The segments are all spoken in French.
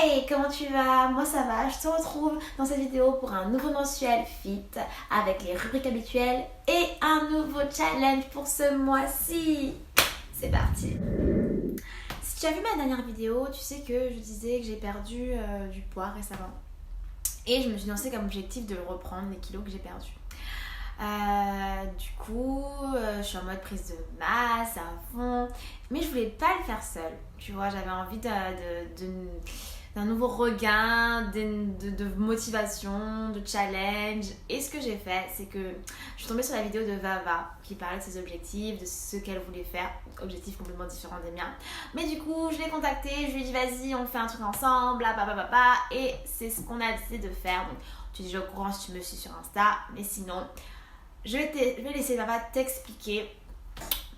Hey, comment tu vas? Moi ça va, je te retrouve dans cette vidéo pour un nouveau mensuel fit avec les rubriques habituelles et un nouveau challenge pour ce mois-ci. C'est parti. Si tu as vu ma dernière vidéo, tu sais que je disais que j'ai perdu du poids récemment. Et je me suis lancée comme objectif de le reprendre, les kilos que j'ai perdus. Je suis en mode prise de masse à fond, mais je voulais pas le faire seule. Tu vois, j'avais envie d'un nouveau regain, de motivation, de challenge. Et ce que j'ai fait, c'est que je suis tombée sur la vidéo de Vava qui parlait de ses objectifs, de ce qu'elle voulait faire, objectifs complètement différents des miens. Mais du coup, je l'ai contactée, je lui ai dit vas-y, on fait un truc ensemble, bla bla bla bla bla. Et c'est ce qu'on a décidé de faire. Donc, tu es déjà au courant si tu me suis sur Insta, mais sinon. Je vais laisser Vava t'expliquer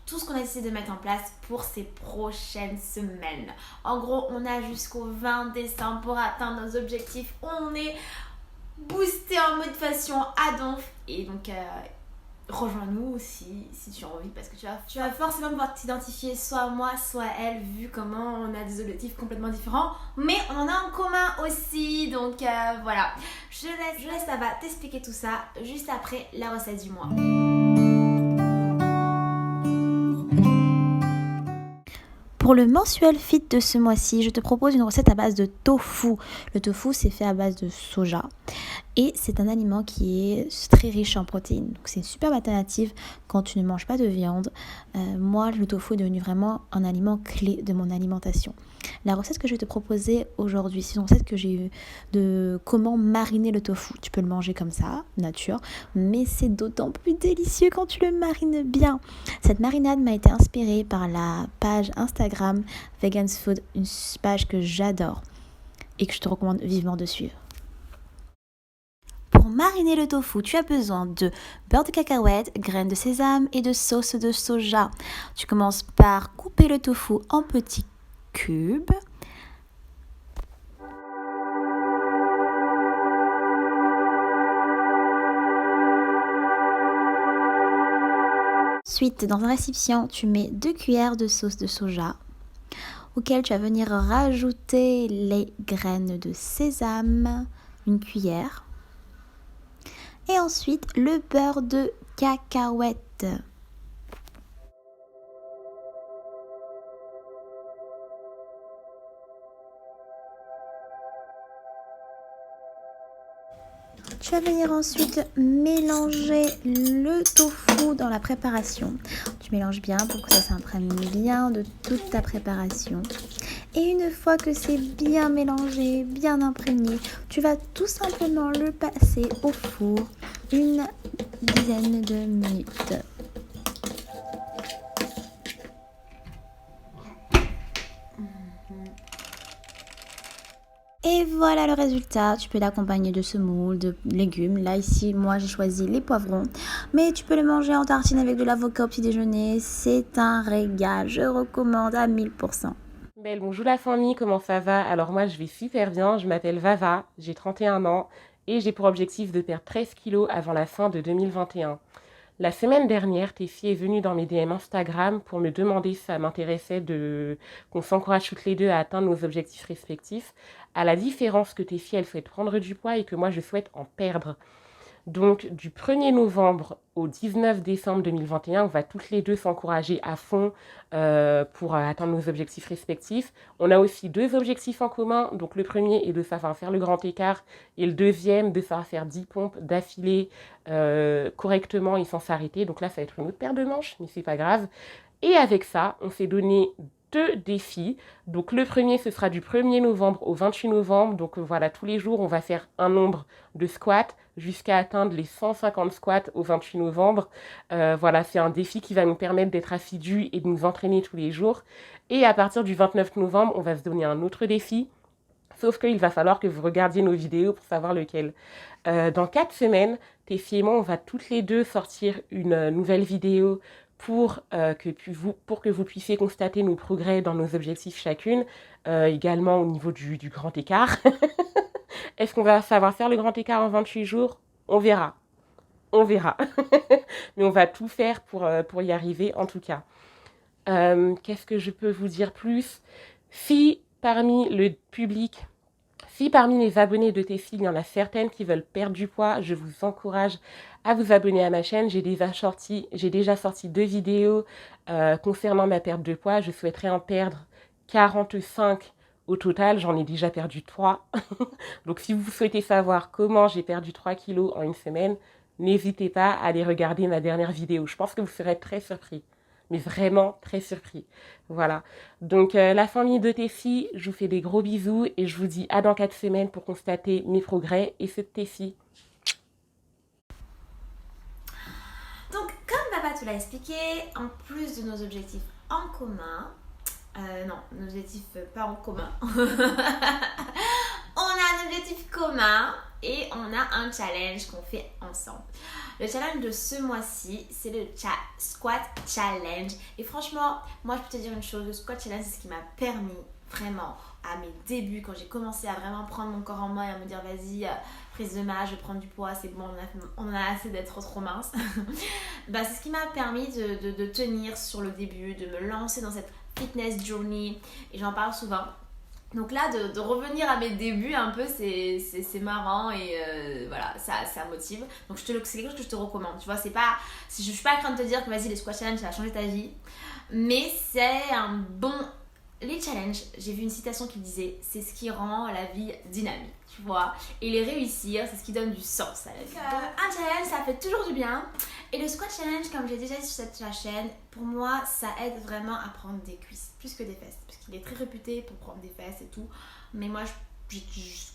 tout ce qu'on a décidé de mettre en place pour ces prochaines semaines. En gros, on a jusqu'au 20 décembre pour atteindre nos objectifs. On est boosté en motivation à donf. Et donc, rejoins-nous si tu as envie parce que tu vas forcément pouvoir t'identifier soit moi, soit elle, vu comment on a des objectifs complètement différents. Mais on en a en commun aussi. Donc, voilà. Je laisse Vava t'expliquer tout ça juste après la recette du mois. Pour le mensuel fit de ce mois-ci, je te propose une recette à base de tofu. Le tofu, c'est fait à base de soja et c'est un aliment qui est très riche en protéines. Donc c'est une superbe alternative quand tu ne manges pas de viande. Moi, le tofu est devenu vraiment un aliment clé de mon alimentation. La recette que je vais te proposer aujourd'hui, c'est une recette que j'ai eue de comment mariner le tofu. Tu peux le manger comme ça, nature, mais c'est d'autant plus délicieux quand tu le marines bien. Cette marinade m'a été inspirée par la page Instagram Vegan's Food, une page que j'adore et que je te recommande vivement de suivre. Pour mariner le tofu, tu as besoin de beurre de cacahuète, graines de sésame et de sauce de soja. Tu commences par couper le tofu en petits cubes. Ensuite, dans un récipient, tu mets 2 cuillères de sauce de soja auquel tu vas venir rajouter les graines de sésame, une cuillère. Et ensuite, le beurre de cacahuète. Tu vas venir ensuite mélanger le tofu dans la préparation. Tu mélanges bien pour que ça s'imprègne bien de toute ta préparation. Et une fois que c'est bien mélangé, bien imprégné, tu vas tout simplement le passer au four une dizaine de minutes. Et voilà le résultat, tu peux l'accompagner de semoule, de légumes. Là ici, moi j'ai choisi les poivrons. Mais tu peux le manger en tartine avec de l'avocat au petit déjeuner. C'est un régal, je recommande à 1000%. Belle, bonjour la famille, comment ça va? Alors moi je vais super bien, je m'appelle Vava, j'ai 31 ans et j'ai pour objectif de perdre 13 kilos avant la fin de 2021. La semaine dernière, Tefi est venue dans mes DM Instagram pour me demander si ça m'intéressait qu'on s'encourage toutes les deux à atteindre nos objectifs respectifs, à la différence que Tefi elle souhaite prendre du poids et que moi je souhaite en perdre. Donc, du 1er novembre au 19 décembre 2021, on va toutes les deux s'encourager à fond pour atteindre nos objectifs respectifs. On a aussi 2 objectifs en commun. Donc, le premier est de savoir faire le grand écart et le deuxième de savoir faire 10 pompes d'affilée correctement et sans s'arrêter. Donc là, ça va être une autre paire de manches, mais c'est pas grave. Et avec ça, on s'est donné 2 défis. Donc le premier, ce sera du 1er novembre au 28 novembre. Donc voilà, tous les jours, on va faire un nombre de squats jusqu'à atteindre les 150 squats au 28 novembre. Voilà, c'est un défi qui va nous permettre d'être assidus et de nous entraîner tous les jours. Et à partir du 29 novembre, on va se donner un autre défi. Sauf qu'il va falloir que vous regardiez nos vidéos pour savoir lequel. Dans 4 semaines, Tefi et moi, on va toutes les deux sortir une nouvelle vidéo pour que vous puissiez constater nos progrès dans nos objectifs chacune, également au niveau du grand écart. Est-ce qu'on va savoir faire le grand écart en 28 jours? On verra. On verra. Mais on va tout faire pour y arriver, en tout cas. Qu'est-ce que je peux vous dire plus? Si parmi le public Si parmi les abonnés de tes filles, il y en a certaines qui veulent perdre du poids, je vous encourage à vous abonner à ma chaîne. J'ai déjà sorti 2 vidéos concernant ma perte de poids. Je souhaiterais en perdre 45 au total. J'en ai déjà perdu 3. Donc si vous souhaitez savoir comment j'ai perdu 3 kilos en une semaine, n'hésitez pas à aller regarder ma dernière vidéo. Je pense que vous serez très surpris. Mais vraiment très surpris. Voilà. Donc la famille de tes filles, je vous fais des gros bisous et je vous dis à dans 4 semaines pour constater mes progrès et ceux de tes filles. Donc, comme papa te l'a expliqué, en plus de nos objectifs en commun, non, nos objectifs pas en commun, on a un objectif commun et on a un challenge qu'on fait ensemble. Le challenge de ce mois-ci, c'est le Squat Challenge. Et franchement, moi je peux te dire une chose, le Squat Challenge, c'est ce qui m'a permis vraiment à mes débuts, quand j'ai commencé à vraiment prendre mon corps en main et à me dire vas-y, prise de masse, je prends du poids, c'est bon, on a assez d'être trop mince. Bah, c'est ce qui m'a permis de tenir sur le début, de me lancer dans cette fitness journey, et j'en parle souvent. Donc là, de revenir à mes débuts un peu, c'est marrant et voilà, ça motive. Donc c'est quelque chose que je te recommande. Tu vois, je suis pas en train de te dire que vas-y, les squat challenge, ça va changer ta vie. Mais c'est un bon... Les challenges, j'ai vu une citation qui disait c'est ce qui rend la vie dynamique, tu vois. Et les réussir, c'est ce qui donne du sens à la vie. Un challenge, ça fait toujours du bien. Et le squat challenge, comme j'ai déjà dit sur cette chaîne, pour moi, ça aide vraiment à prendre des cuisses, plus que des fesses. Parce qu'il est très réputé pour prendre des fesses et tout. Mais moi,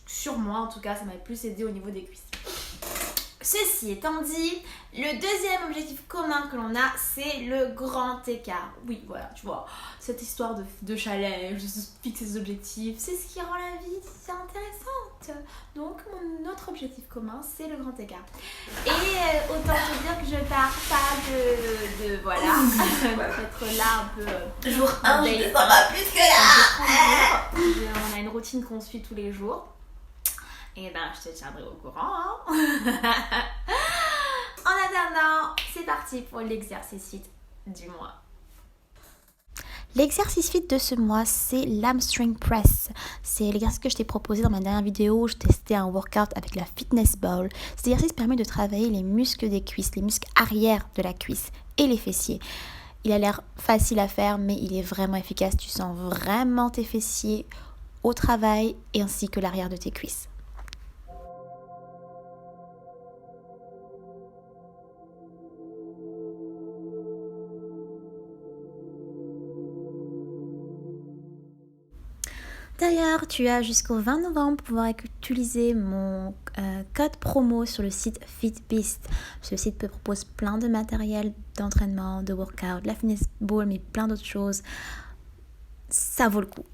sur moi, en tout cas, ça m'a plus aidé au niveau des cuisses. Ceci étant dit, le deuxième objectif commun que l'on a, c'est le grand écart. Oui, voilà, tu vois, cette histoire de challenge, de se fixer ses objectifs, c'est ce qui rend la vie intéressante. Donc, mon autre objectif commun, c'est le grand écart. Et autant te dire que je pars pas de voilà, d'être là un peu... Jour 1, je ne pas plus que là. On a une routine qu'on suit tous les jours. Et ben, je te tiendrai au courant. Hein. En attendant, c'est parti pour l'exercice fit du mois. L'exercice fit de ce mois, c'est l'hamstring press. C'est l'exercice que je t'ai proposé dans ma dernière vidéo où je testais un workout avec la fitness ball. Cet exercice permet de travailler les muscles des cuisses, les muscles arrière de la cuisse et les fessiers. Il a l'air facile à faire, mais il est vraiment efficace. Tu sens vraiment tes fessiers au travail et ainsi que l'arrière de tes cuisses. D'ailleurs, tu as jusqu'au 20 novembre pour pouvoir utiliser mon code promo sur le site FitBeast. Ce site te propose plein de matériel d'entraînement, de workout, la fitness ball, mais plein d'autres choses. Ça vaut le coup.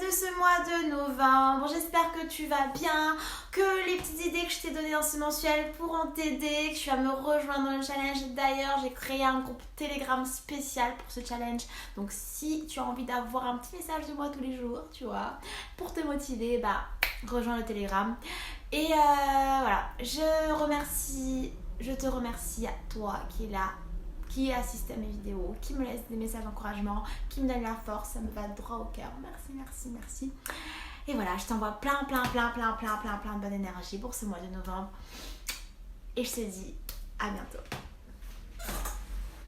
De ce mois de novembre. J'espère que tu vas bien, que les petites idées que je t'ai données dans ce mensuel pourront t'aider, que tu vas me rejoindre dans le challenge. D'ailleurs, j'ai créé un groupe Telegram spécial pour ce challenge. Donc si tu as envie d'avoir un petit message de moi tous les jours, tu vois, pour te motiver, bah rejoins le Telegram. Et voilà, je te remercie à toi qui est là, qui assiste à mes vidéos, qui me laisse des messages d'encouragement, qui me donne la force, ça me va droit au cœur. Merci, merci, merci. Et voilà, je t'envoie plein de bonne énergie pour ce mois de novembre. Et je te dis à bientôt.